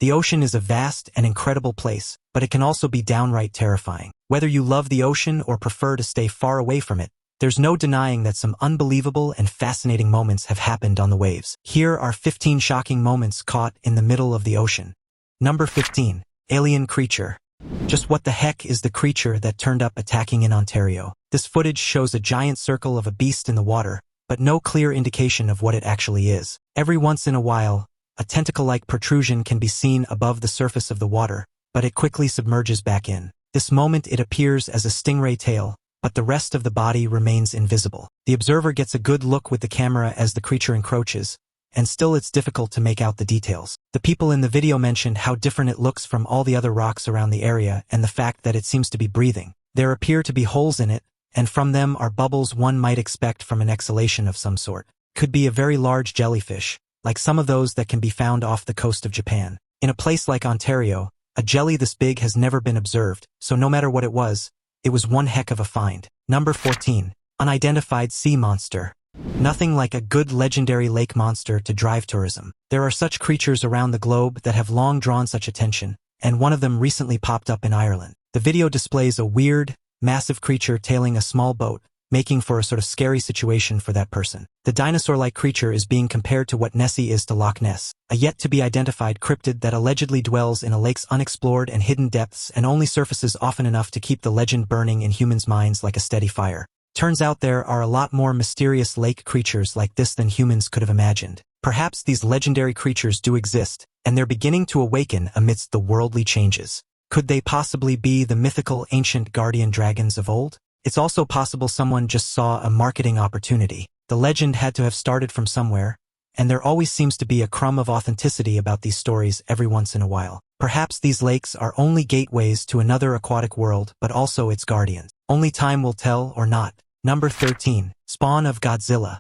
The ocean is a vast and incredible place, but it can also be downright terrifying. Whether you love the ocean or prefer to stay far away from it, there's no denying that some unbelievable and fascinating moments have happened on the waves. Here are 15 shocking moments caught in the middle of the ocean. Number 15. Alien creature. Just what the heck is the creature that turned up attacking in Ontario? This footage shows a giant circle of a beast in the water, but no clear indication of what it actually is. Every once in a while, a tentacle-like protrusion can be seen above the surface of the water, but it quickly submerges back in. This moment it appears as a stingray tail, but the rest of the body remains invisible. The observer gets a good look with the camera as the creature encroaches, and still it's difficult to make out the details. The people in the video mentioned how different it looks from all the other rocks around the area and the fact that it seems to be breathing. There appear to be holes in it, and from them are bubbles one might expect from an exhalation of some sort. Could be a very large jellyfish, like some of those that can be found off the coast of Japan. In a place like Ontario, a jelly this big has never been observed, so no matter what it was one heck of a find. Number 14. Unidentified sea monster. Nothing like a good legendary lake monster to drive tourism. There are such creatures around the globe that have long drawn such attention, and one of them recently popped up in Ireland. The video displays a weird, massive creature tailing a small boat, making for a sort of scary situation for that person. The dinosaur-like creature is being compared to what Nessie is to Loch Ness, a yet-to-be-identified cryptid that allegedly dwells in a lake's unexplored and hidden depths and only surfaces often enough to keep the legend burning in humans' minds like a steady fire. Turns out there are a lot more mysterious lake creatures like this than humans could have imagined. Perhaps these legendary creatures do exist, and they're beginning to awaken amidst the worldly changes. Could they possibly be the mythical ancient guardian dragons of old? It's also possible someone just saw a marketing opportunity. The legend had to have started from somewhere, and there always seems to be a crumb of authenticity about these stories every once in a while. Perhaps these lakes are only gateways to another aquatic world, but also its guardians. Only time will tell or not. Number 13. Spawn of Godzilla.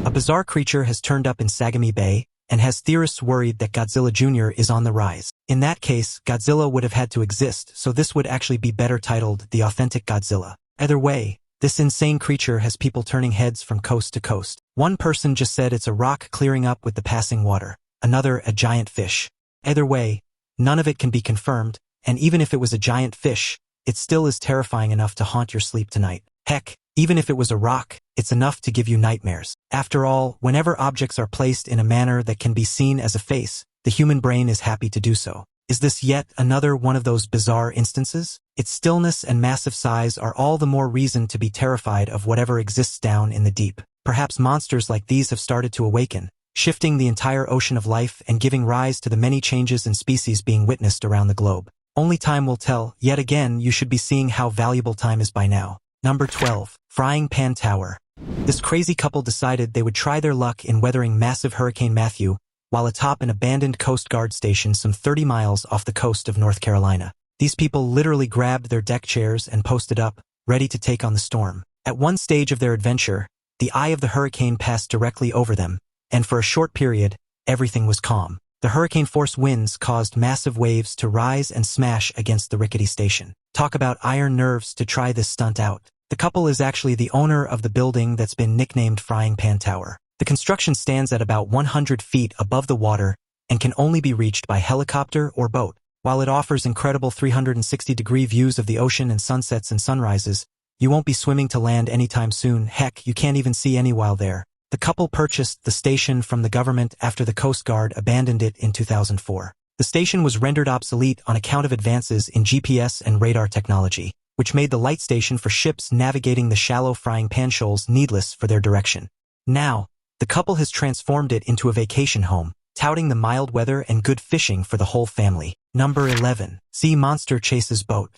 A bizarre creature has turned up in Sagami Bay, and has theorists worried that Godzilla Jr. is on the rise. In that case, Godzilla would have had to exist, so this would actually be better titled The Authentic Godzilla. Either way, this insane creature has people turning heads from coast to coast. One person just said it's a rock clearing up with the passing water, another a giant fish. Either way, none of it can be confirmed, and even if it was a giant fish, it still is terrifying enough to haunt your sleep tonight. Heck, even if it was a rock, it's enough to give you nightmares. After all, whenever objects are placed in a manner that can be seen as a face, the human brain is happy to do so. Is this yet another one of those bizarre instances? Its stillness and massive size are all the more reason to be terrified of whatever exists down in the deep. Perhaps monsters like these have started to awaken, shifting the entire ocean of life and giving rise to the many changes in species being witnessed around the globe. Only time will tell. Yet again, you should be seeing how valuable time is by now. Number 12. Frying Pan Tower. This crazy couple decided they would try their luck in weathering massive Hurricane Matthew while atop an abandoned Coast Guard station some 30 miles off the coast of North Carolina. These people literally grabbed their deck chairs and posted up, ready to take on the storm. At one stage of their adventure, the eye of the hurricane passed directly over them, and for a short period, everything was calm. The hurricane-force winds caused massive waves to rise and smash against the rickety station. Talk about iron nerves to try this stunt out. The couple is actually the owner of the building that's been nicknamed Frying Pan Tower. The construction stands at about 100 feet above the water and can only be reached by helicopter or boat. While it offers incredible 360-degree views of the ocean and sunsets and sunrises, you won't be swimming to land anytime soon. Heck, you can't even see any while there. The couple purchased the station from the government after the Coast Guard abandoned it in 2004. The station was rendered obsolete on account of advances in GPS and radar technology, which made the light station for ships navigating the shallow frying pan shoals needless for their direction. Now, the couple has transformed it into a vacation home, touting the mild weather and good fishing for the whole family. Number 11. Sea monster chases boat.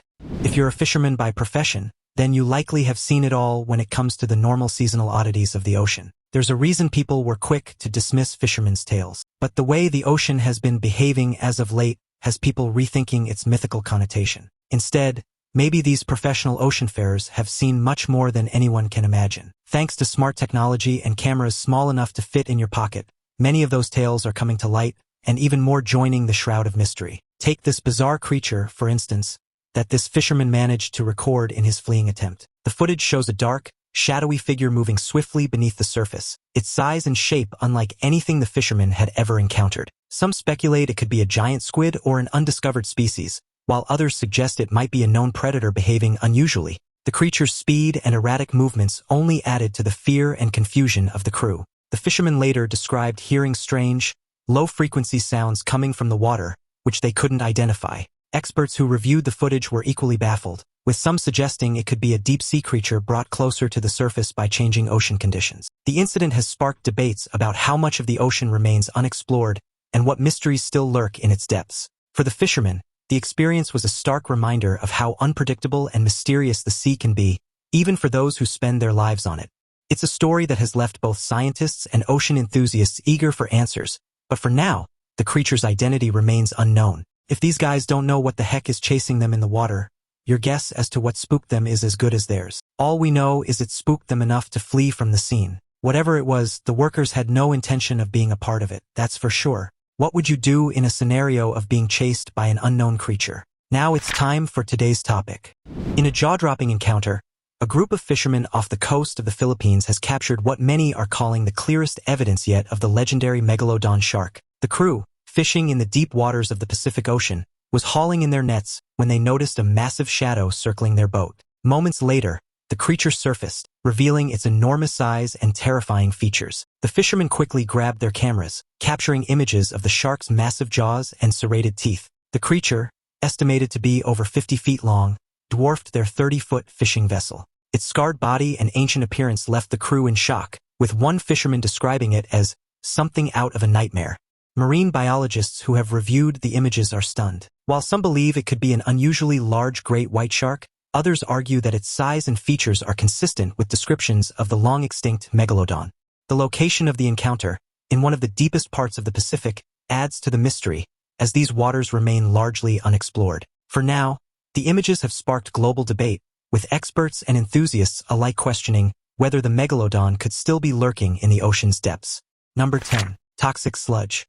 If you're a fisherman by profession, then you likely have seen it all when it comes to the normal seasonal oddities of the ocean. There's a reason people were quick to dismiss fishermen's tales. But the way the ocean has been behaving as of late has people rethinking its mythical connotation. Instead, maybe these professional oceanfarers have seen much more than anyone can imagine. Thanks to smart technology and cameras small enough to fit in your pocket, many of those tales are coming to light, and even more joining the shroud of mystery. Take this bizarre creature, for instance, that this fisherman managed to record in his fleeing attempt. The footage shows a dark, shadowy figure moving swiftly beneath the surface, its size and shape unlike anything the fishermen had ever encountered. Some speculate it could be a giant squid or an undiscovered species, while others suggest it might be a known predator behaving unusually. The creature's speed and erratic movements only added to the fear and confusion of the crew. The fishermen later described hearing strange, low-frequency sounds coming from the water, which they couldn't identify. Experts who reviewed the footage were equally baffled, with some suggesting it could be a deep-sea creature brought closer to the surface by changing ocean conditions. The incident has sparked debates about how much of the ocean remains unexplored and what mysteries still lurk in its depths. For the fishermen, the experience was a stark reminder of how unpredictable and mysterious the sea can be, even for those who spend their lives on it. It's a story that has left both scientists and ocean enthusiasts eager for answers, but for now, the creature's identity remains unknown. If these guys don't know what the heck is chasing them in the water, your guess as to what spooked them is as good as theirs. All we know is it spooked them enough to flee from the scene. Whatever it was, the workers had no intention of being a part of it, that's for sure. What would you do in a scenario of being chased by an unknown creature? Now it's time for today's topic. In a jaw-dropping encounter, a group of fishermen off the coast of the Philippines has captured what many are calling the clearest evidence yet of the legendary Megalodon shark. The crew, fishing in the deep waters of the Pacific Ocean, was hauling in their nets when they noticed a massive shadow circling their boat. Moments later, the creature surfaced, revealing its enormous size and terrifying features. The fishermen quickly grabbed their cameras, capturing images of the shark's massive jaws and serrated teeth. The creature, estimated to be over 50 feet long, dwarfed their 30-foot fishing vessel. Its scarred body and ancient appearance left the crew in shock, with one fisherman describing it as something out of a nightmare. Marine biologists who have reviewed the images are stunned. While some believe it could be an unusually large great white shark, others argue that its size and features are consistent with descriptions of the long-extinct Megalodon. The location of the encounter, in one of the deepest parts of the Pacific, adds to the mystery, as these waters remain largely unexplored. For now, the images have sparked global debate, with experts and enthusiasts alike questioning whether the Megalodon could still be lurking in the ocean's depths. Number 10. Toxic sludge.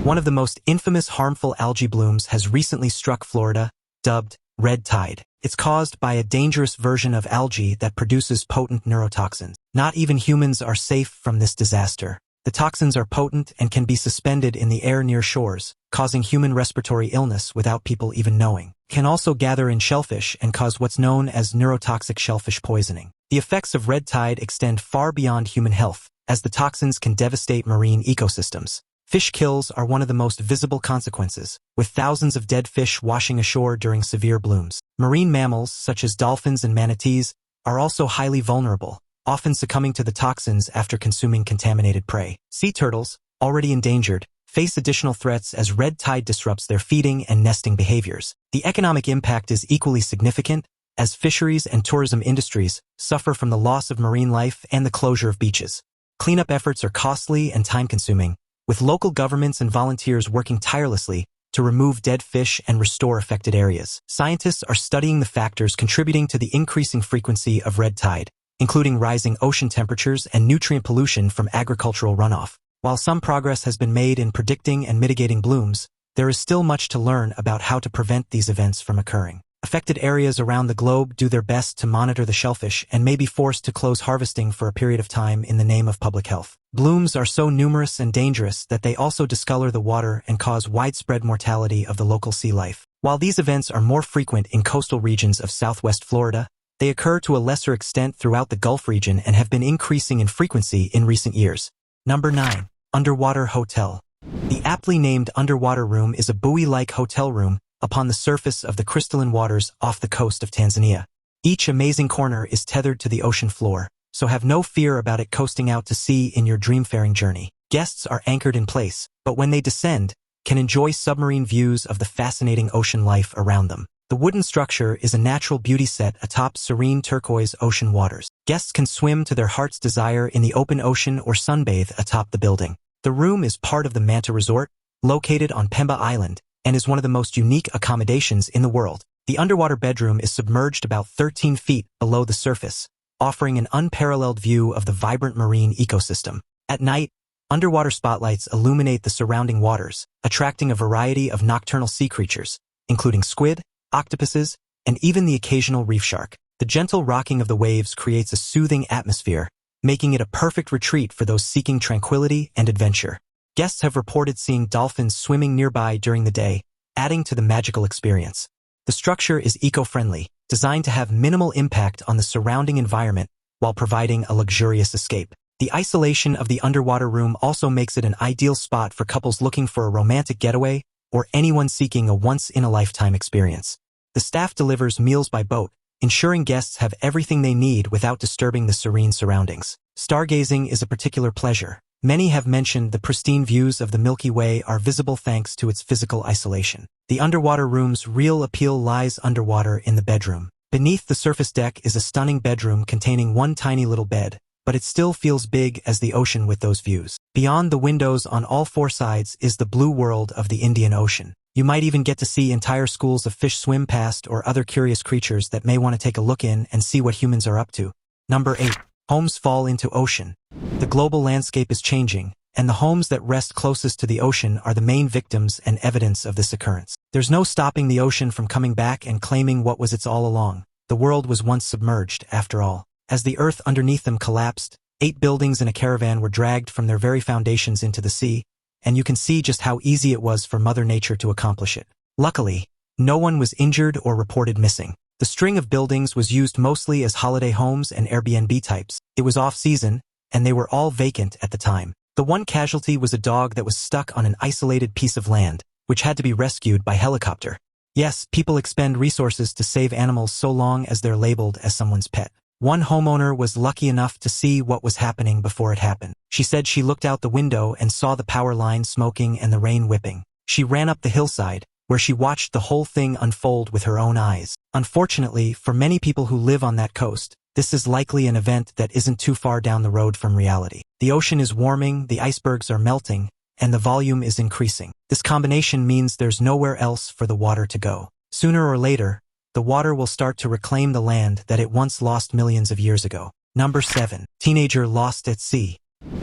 One of the most infamous harmful algae blooms has recently struck Florida, dubbed red tide. It's caused by a dangerous version of algae that produces potent neurotoxins. Not even humans are safe from this disaster. The toxins are potent and can be suspended in the air near shores, causing human respiratory illness without people even knowing. Can also gather in shellfish and cause what's known as neurotoxic shellfish poisoning. The effects of red tide extend far beyond human health, as the toxins can devastate marine ecosystems. Fish kills are one of the most visible consequences, with thousands of dead fish washing ashore during severe blooms. Marine mammals, such as dolphins and manatees, are also highly vulnerable, often succumbing to the toxins after consuming contaminated prey. Sea turtles, already endangered, face additional threats as red tide disrupts their feeding and nesting behaviors. The economic impact is equally significant, as fisheries and tourism industries suffer from the loss of marine life and the closure of beaches. Cleanup efforts are costly and time-consuming, with local governments and volunteers working tirelessly to remove dead fish and restore affected areas. Scientists are studying the factors contributing to the increasing frequency of red tide, including rising ocean temperatures and nutrient pollution from agricultural runoff. While some progress has been made in predicting and mitigating blooms, there is still much to learn about how to prevent these events from occurring. Affected areas around the globe do their best to monitor the shellfish and may be forced to close harvesting for a period of time in the name of public health. Blooms are so numerous and dangerous that they also discolor the water and cause widespread mortality of the local sea life. While these events are more frequent in coastal regions of southwest Florida, they occur to a lesser extent throughout the Gulf region and have been increasing in frequency in recent years. Number 9. Underwater hotel. The aptly named underwater room is a buoy-like hotel room upon the surface of the crystalline waters off the coast of Tanzania. Each amazing corner is tethered to the ocean floor, so have no fear about it coasting out to sea in your dreamfaring journey. Guests are anchored in place, but when they descend, can enjoy submarine views of the fascinating ocean life around them. The wooden structure is a natural beauty set atop serene turquoise ocean waters. Guests can swim to their heart's desire in the open ocean or sunbathe atop the building. The room is part of the Manta Resort, located on Pemba Island, and is one of the most unique accommodations in the world. The underwater bedroom is submerged about 13 feet below the surface, offering an unparalleled view of the vibrant marine ecosystem. At night, underwater spotlights illuminate the surrounding waters, attracting a variety of nocturnal sea creatures, including squid, octopuses, and even the occasional reef shark. The gentle rocking of the waves creates a soothing atmosphere, making it a perfect retreat for those seeking tranquility and adventure. Guests have reported seeing dolphins swimming nearby during the day, adding to the magical experience. The structure is eco-friendly, designed to have minimal impact on the surrounding environment while providing a luxurious escape. The isolation of the underwater room also makes it an ideal spot for couples looking for a romantic getaway or anyone seeking a once-in-a-lifetime experience. The staff delivers meals by boat, ensuring guests have everything they need without disturbing the serene surroundings. Stargazing is a particular pleasure. Many have mentioned the pristine views of the Milky Way are visible thanks to its physical isolation. The underwater room's real appeal lies underwater in the bedroom. Beneath the surface deck is a stunning bedroom containing one tiny little bed, but it still feels big as the ocean with those views. Beyond the windows on all four sides is the blue world of the Indian Ocean. You might even get to see entire schools of fish swim past or other curious creatures that may want to take a look in and see what humans are up to. Number 8. Homes fall into ocean. The global landscape is changing, and the homes that rest closest to the ocean are the main victims and evidence of this occurrence. There's no stopping the ocean from coming back and claiming what was its all along. The world was once submerged, after all. As the earth underneath them collapsed, 8 buildings in a caravan were dragged from their very foundations into the sea, and you can see just how easy it was for Mother Nature to accomplish it. Luckily, no one was injured or reported missing. The string of buildings was used mostly as holiday homes and Airbnb types. It was off-season, and they were all vacant at the time. The one casualty was a dog that was stuck on an isolated piece of land, which had to be rescued by helicopter. Yes, people expend resources to save animals so long as they're labeled as someone's pet. One homeowner was lucky enough to see what was happening before it happened. She said she looked out the window and saw the power line smoking and the rain whipping. She ran up the hillside, where she watched the whole thing unfold with her own eyes. Unfortunately, for many people who live on that coast, this is likely an event that isn't too far down the road from reality. The ocean is warming, the icebergs are melting, and the volume is increasing. This combination means there's nowhere else for the water to go. Sooner or later, the water will start to reclaim the land that it once lost millions of years ago. Number 7. Teenager lost at sea.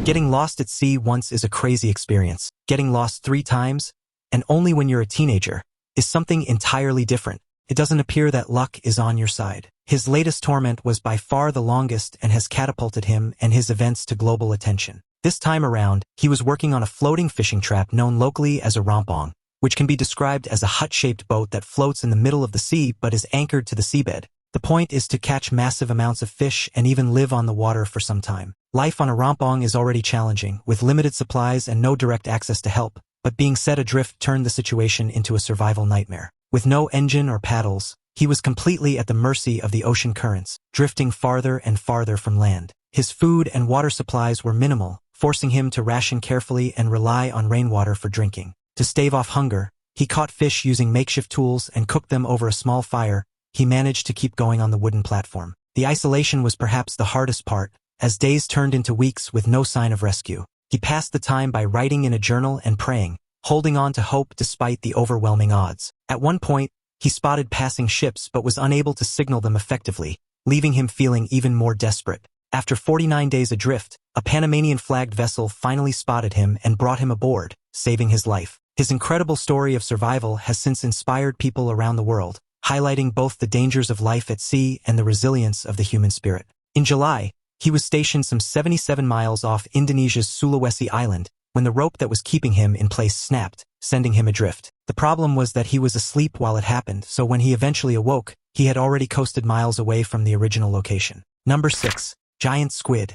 Getting lost at sea once is a crazy experience. Getting lost 3 times, and only when you're a teenager, is something entirely different. It doesn't appear that luck is on your side. His latest torment was by far the longest and has catapulted him and his events to global attention. This time around, he was working on a floating fishing trap known locally as a rompong, which can be described as a hut-shaped boat that floats in the middle of the sea but is anchored to the seabed. The point is to catch massive amounts of fish and even live on the water for some time. Life on a rompong is already challenging, with limited supplies and no direct access to help, but being set adrift turned the situation into a survival nightmare. With no engine or paddles, he was completely at the mercy of the ocean currents, drifting farther and farther from land. His food and water supplies were minimal, forcing him to ration carefully and rely on rainwater for drinking. To stave off hunger, he caught fish using makeshift tools and cooked them over a small fire. He managed to keep going on the wooden platform. The isolation was perhaps the hardest part, as days turned into weeks with no sign of rescue. He passed the time by writing in a journal and praying, holding on to hope despite the overwhelming odds. At one point, he spotted passing ships but was unable to signal them effectively, leaving him feeling even more desperate. After 49 days adrift, a Panamanian-flagged vessel finally spotted him and brought him aboard, saving his life. His incredible story of survival has since inspired people around the world, highlighting both the dangers of life at sea and the resilience of the human spirit. In July, he was stationed some 77 miles off Indonesia's Sulawesi Island when the rope that was keeping him in place snapped, sending him adrift. The problem was that he was asleep while it happened, so when he eventually awoke, he had already coasted miles away from the original location. Number 6. Giant squid.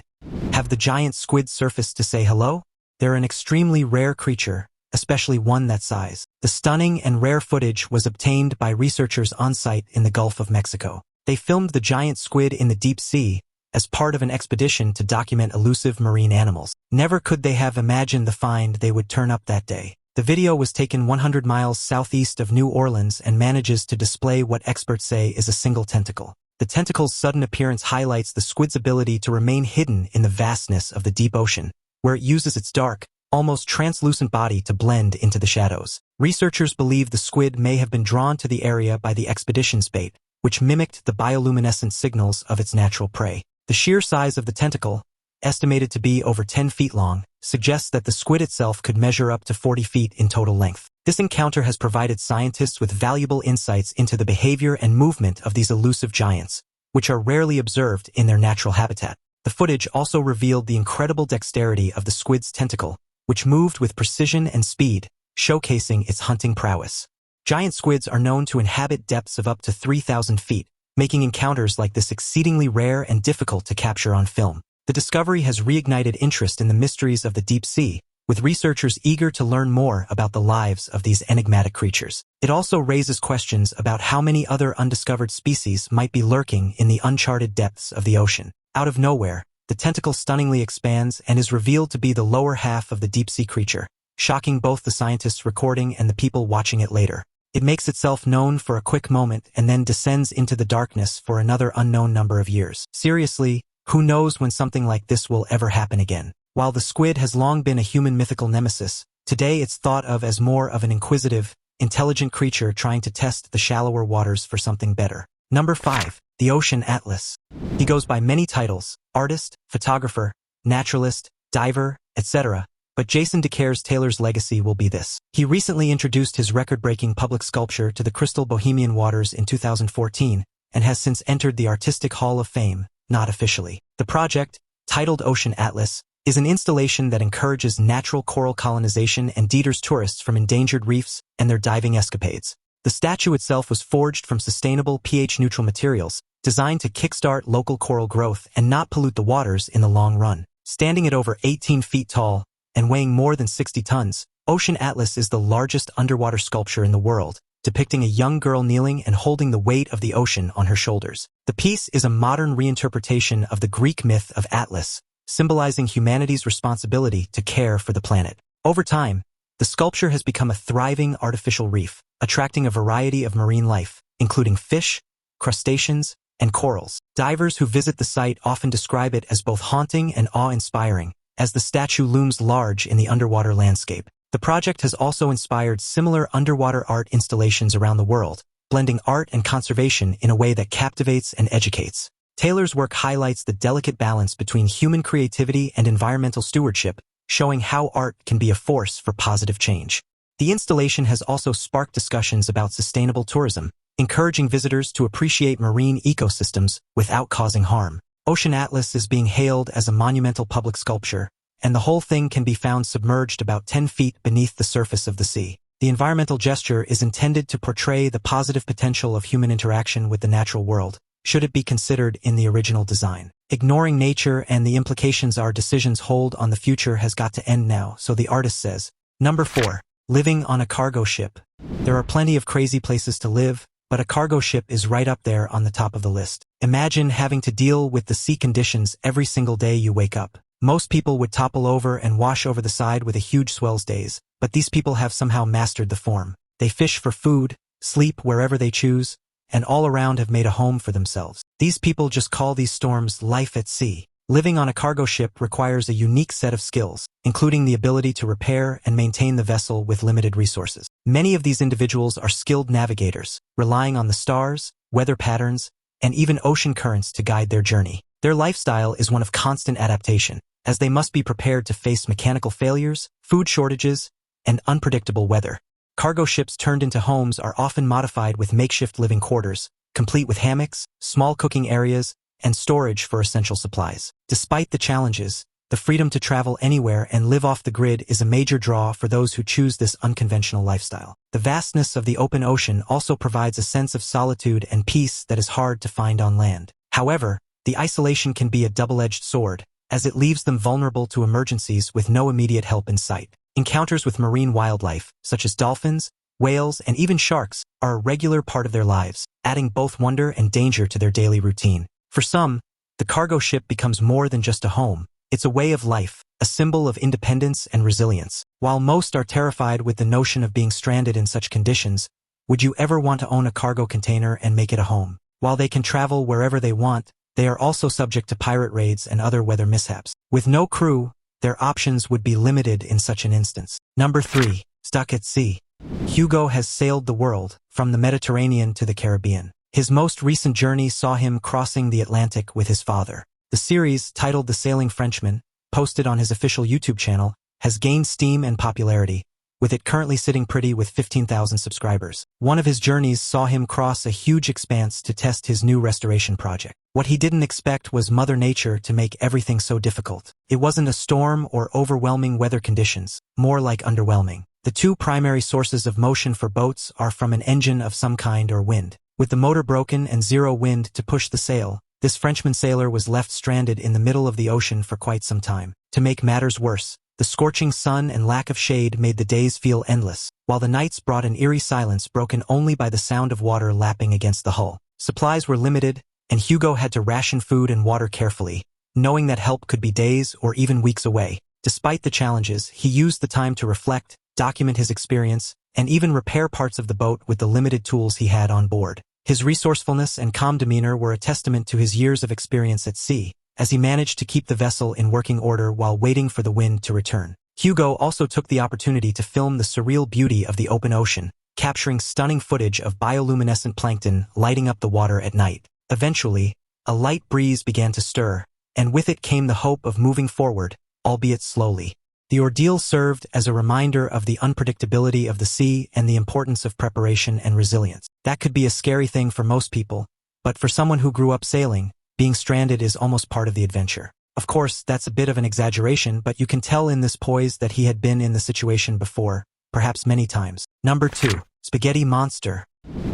Have the giant squid surfaced to say hello? They're an extremely rare creature, especially one that size. The stunning and rare footage was obtained by researchers on site in the Gulf of Mexico. They filmed the giant squid in the deep sea as part of an expedition to document elusive marine animals. Never could they have imagined the find they would turn up that day. The video was taken 100 miles southeast of New Orleans and manages to display what experts say is a single tentacle. The tentacle's sudden appearance highlights the squid's ability to remain hidden in the vastness of the deep ocean, where it uses its dark, almost translucent body to blend into the shadows. Researchers believe the squid may have been drawn to the area by the expedition's bait, which mimicked the bioluminescent signals of its natural prey. The sheer size of the tentacle, estimated to be over 10 feet long, suggests that the squid itself could measure up to 40 feet in total length. This encounter has provided scientists with valuable insights into the behavior and movement of these elusive giants, which are rarely observed in their natural habitat. The footage also revealed the incredible dexterity of the squid's tentacle, which moved with precision and speed, showcasing its hunting prowess. Giant squids are known to inhabit depths of up to 3,000 feet, making encounters like this exceedingly rare and difficult to capture on film. The discovery has reignited interest in the mysteries of the deep sea, with researchers eager to learn more about the lives of these enigmatic creatures. It also raises questions about how many other undiscovered species might be lurking in the uncharted depths of the ocean. Out of nowhere, the tentacle stunningly expands and is revealed to be the lower half of the deep-sea creature, shocking both the scientists recording and the people watching it later. It makes itself known for a quick moment and then descends into the darkness for another unknown number of years. Seriously, who knows when something like this will ever happen again? While the squid has long been a human mythical nemesis, today it's thought of as more of an inquisitive, intelligent creature trying to test the shallower waters for something better. Number 5. The Ocean Atlas. He goes by many titles: artist, photographer, naturalist, diver, etc., but Jason DeCaires Taylor's legacy will be this. He recently introduced his record-breaking public sculpture to the crystal Bohemian waters in 2014 and has since entered the Artistic Hall of Fame, not officially. The project, titled Ocean Atlas, is an installation that encourages natural coral colonization and deters tourists from endangered reefs and their diving escapades. The statue itself was forged from sustainable pH-neutral materials, designed to kickstart local coral growth and not pollute the waters in the long run. Standing at over 18 feet tall and weighing more than 60 tons, Ocean Atlas is the largest underwater sculpture in the world, depicting a young girl kneeling and holding the weight of the ocean on her shoulders. The piece is a modern reinterpretation of the Greek myth of Atlas, symbolizing humanity's responsibility to care for the planet. Over time, the sculpture has become a thriving artificial reef, attracting a variety of marine life, including fish, crustaceans, and corals. Divers who visit the site often describe it as both haunting and awe-inspiring, as the statue looms large in the underwater landscape. The project has also inspired similar underwater art installations around the world, blending art and conservation in a way that captivates and educates. Taylor's work highlights the delicate balance between human creativity and environmental stewardship, showing how art can be a force for positive change. The installation has also sparked discussions about sustainable tourism, encouraging visitors to appreciate marine ecosystems without causing harm. Ocean Atlas is being hailed as a monumental public sculpture, and the whole thing can be found submerged about 10 feet beneath the surface of the sea. The environmental gesture is intended to portray the positive potential of human interaction with the natural world, should it be considered in the original design. Ignoring nature and the implications our decisions hold on the future has got to end now, so the artist says. Number 4. Living on a cargo ship. There are plenty of crazy places to live, but a cargo ship is right up there on the top of the list. Imagine having to deal with the sea conditions every single day you wake up. Most people would topple over and wash over the side with a huge swell's days, but these people have somehow mastered the form. They fish for food, sleep wherever they choose, and all around have made a home for themselves. These people just call these storms life at sea. Living on a cargo ship requires a unique set of skills, including the ability to repair and maintain the vessel with limited resources. Many of these individuals are skilled navigators, relying on the stars, weather patterns, and even ocean currents to guide their journey. Their lifestyle is one of constant adaptation, as they must be prepared to face mechanical failures, food shortages, and unpredictable weather. Cargo ships turned into homes are often modified with makeshift living quarters, complete with hammocks, small cooking areas, and storage for essential supplies. Despite the challenges, the freedom to travel anywhere and live off the grid is a major draw for those who choose this unconventional lifestyle. The vastness of the open ocean also provides a sense of solitude and peace that is hard to find on land. However, the isolation can be a double-edged sword, as it leaves them vulnerable to emergencies with no immediate help in sight. Encounters with marine wildlife, such as dolphins, whales, and even sharks, are a regular part of their lives, adding both wonder and danger to their daily routine. For some, the cargo ship becomes more than just a home. It's a way of life, a symbol of independence and resilience. While most are terrified with the notion of being stranded in such conditions, would you ever want to own a cargo container and make it a home? While they can travel wherever they want, they are also subject to pirate raids and other weather mishaps. With no crew, their options would be limited in such an instance. Number 3. Stuck at sea. Hugo has sailed the world, from the Mediterranean to the Caribbean. His most recent journey saw him crossing the Atlantic with his father. The series, titled The Sailing Frenchman, posted on his official YouTube channel, has gained steam and popularity, with it currently sitting pretty with 15,000 subscribers. One of his journeys saw him cross a huge expanse to test his new restoration project. What he didn't expect was Mother Nature to make everything so difficult. It wasn't a storm or overwhelming weather conditions, more like underwhelming. The two primary sources of motion for boats are from an engine of some kind or wind. With the motor broken and zero wind to push the sail, this Frenchman sailor was left stranded in the middle of the ocean for quite some time. To make matters worse, the scorching sun and lack of shade made the days feel endless, while the nights brought an eerie silence broken only by the sound of water lapping against the hull. Supplies were limited, and Hugo had to ration food and water carefully, knowing that help could be days or even weeks away. Despite the challenges, he used the time to reflect, document his experience, and even repair parts of the boat with the limited tools he had on board. His resourcefulness and calm demeanor were a testament to his years of experience at sea, as he managed to keep the vessel in working order while waiting for the wind to return. Hugo also took the opportunity to film the surreal beauty of the open ocean, capturing stunning footage of bioluminescent plankton lighting up the water at night. Eventually, a light breeze began to stir, and with it came the hope of moving forward, albeit slowly. The ordeal served as a reminder of the unpredictability of the sea and the importance of preparation and resilience. That could be a scary thing for most people, but for someone who grew up sailing, being stranded is almost part of the adventure. Of course, that's a bit of an exaggeration, but you can tell in this poise that he had been in the situation before, perhaps many times. Number 2. Spaghetti monster.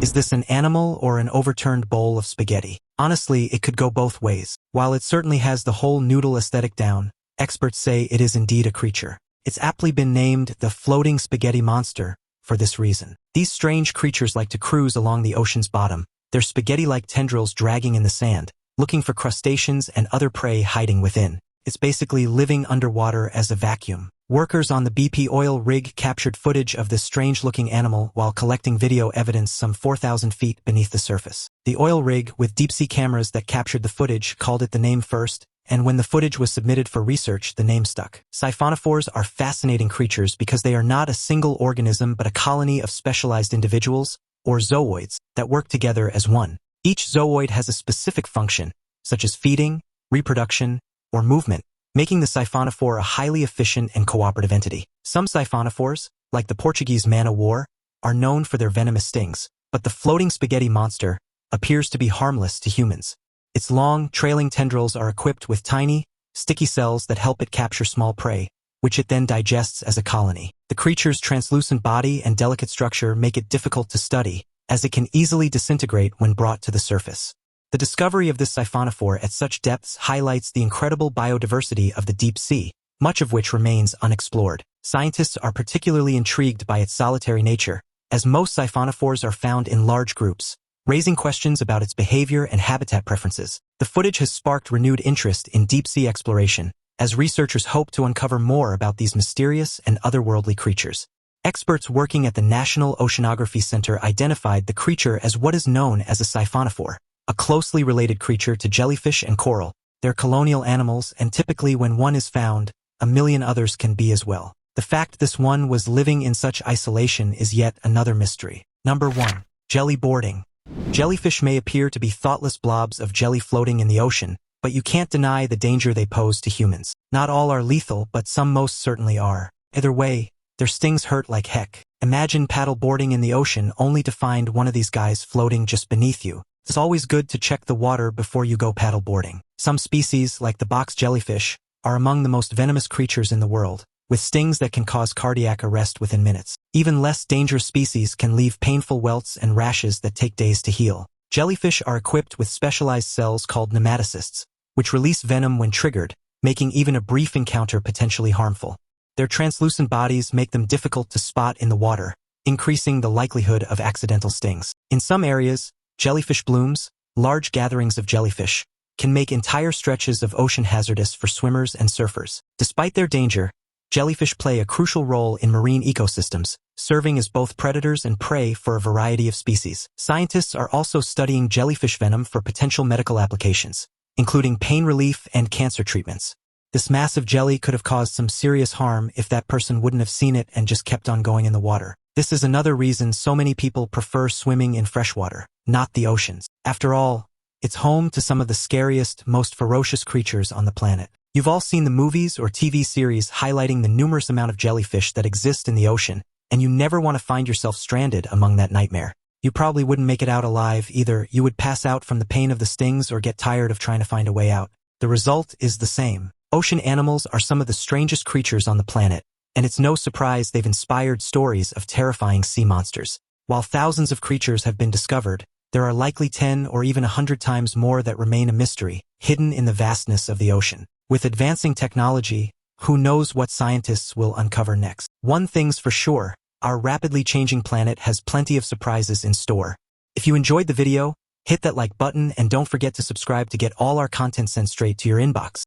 Is this an animal or an overturned bowl of spaghetti? Honestly, it could go both ways. While it certainly has the whole noodle aesthetic down, experts say it is indeed a creature. It's aptly been named the floating spaghetti monster for this reason. These strange creatures like to cruise along the ocean's bottom, their spaghetti-like tendrils dragging in the sand, looking for crustaceans and other prey hiding within. It's basically living underwater as a vacuum. Workers on the BP oil rig captured footage of this strange-looking animal while collecting video evidence some 4,000 feet beneath the surface. The oil rig, with deep-sea cameras that captured the footage, called it the name first, and when the footage was submitted for research, the name stuck. Siphonophores are fascinating creatures because they are not a single organism but a colony of specialized individuals, or zooids, that work together as one. Each zooid has a specific function, such as feeding, reproduction, or movement, making the siphonophore a highly efficient and cooperative entity. Some siphonophores, like the Portuguese man-o'-war, are known for their venomous stings, but the floating spaghetti monster appears to be harmless to humans. Its long, trailing tendrils are equipped with tiny, sticky cells that help it capture small prey, which it then digests as a colony. The creature's translucent body and delicate structure make it difficult to study, as it can easily disintegrate when brought to the surface. The discovery of this siphonophore at such depths highlights the incredible biodiversity of the deep sea, much of which remains unexplored. Scientists are particularly intrigued by its solitary nature, as most siphonophores are found in large groups, raising questions about its behavior and habitat preferences. The footage has sparked renewed interest in deep-sea exploration, as researchers hope to uncover more about these mysterious and otherworldly creatures. Experts working at the National Oceanography Center identified the creature as what is known as a siphonophore, a closely related creature to jellyfish and coral. They're colonial animals, and typically when one is found, a million others can be as well. The fact this one was living in such isolation is yet another mystery. Number 1. Jelly boarding. Jellyfish may appear to be thoughtless blobs of jelly floating in the ocean, but you can't deny the danger they pose to humans. Not all are lethal, but some most certainly are. Either way, their stings hurt like heck. Imagine paddle boarding in the ocean only to find one of these guys floating just beneath you. It's always good to check the water before you go paddle boarding. Some species, like the box jellyfish, are among the most venomous creatures in the world, with stings that can cause cardiac arrest within minutes. Even less dangerous species can leave painful welts and rashes that take days to heal. Jellyfish are equipped with specialized cells called nematocysts, which release venom when triggered, making even a brief encounter potentially harmful. Their translucent bodies make them difficult to spot in the water, increasing the likelihood of accidental stings. In some areas, jellyfish blooms, large gatherings of jellyfish, can make entire stretches of ocean hazardous for swimmers and surfers. Despite their danger, jellyfish play a crucial role in marine ecosystems, serving as both predators and prey for a variety of species. Scientists are also studying jellyfish venom for potential medical applications, including pain relief and cancer treatments. This massive jelly could have caused some serious harm if that person wouldn't have seen it and just kept on going in the water. This is another reason so many people prefer swimming in freshwater, not the oceans. After all, it's home to some of the scariest, most ferocious creatures on the planet. You've all seen the movies or TV series highlighting the numerous amount of jellyfish that exist in the ocean, and you never want to find yourself stranded among that nightmare. You probably wouldn't make it out alive either. You would pass out from the pain of the stings or get tired of trying to find a way out. The result is the same. Ocean animals are some of the strangest creatures on the planet, and it's no surprise they've inspired stories of terrifying sea monsters. While thousands of creatures have been discovered, there are likely 10 or even 100 times more that remain a mystery, hidden in the vastness of the ocean. With advancing technology, who knows what scientists will uncover next? One thing's for sure, our rapidly changing planet has plenty of surprises in store. If you enjoyed the video, hit that like button and don't forget to subscribe to get all our content sent straight to your inbox.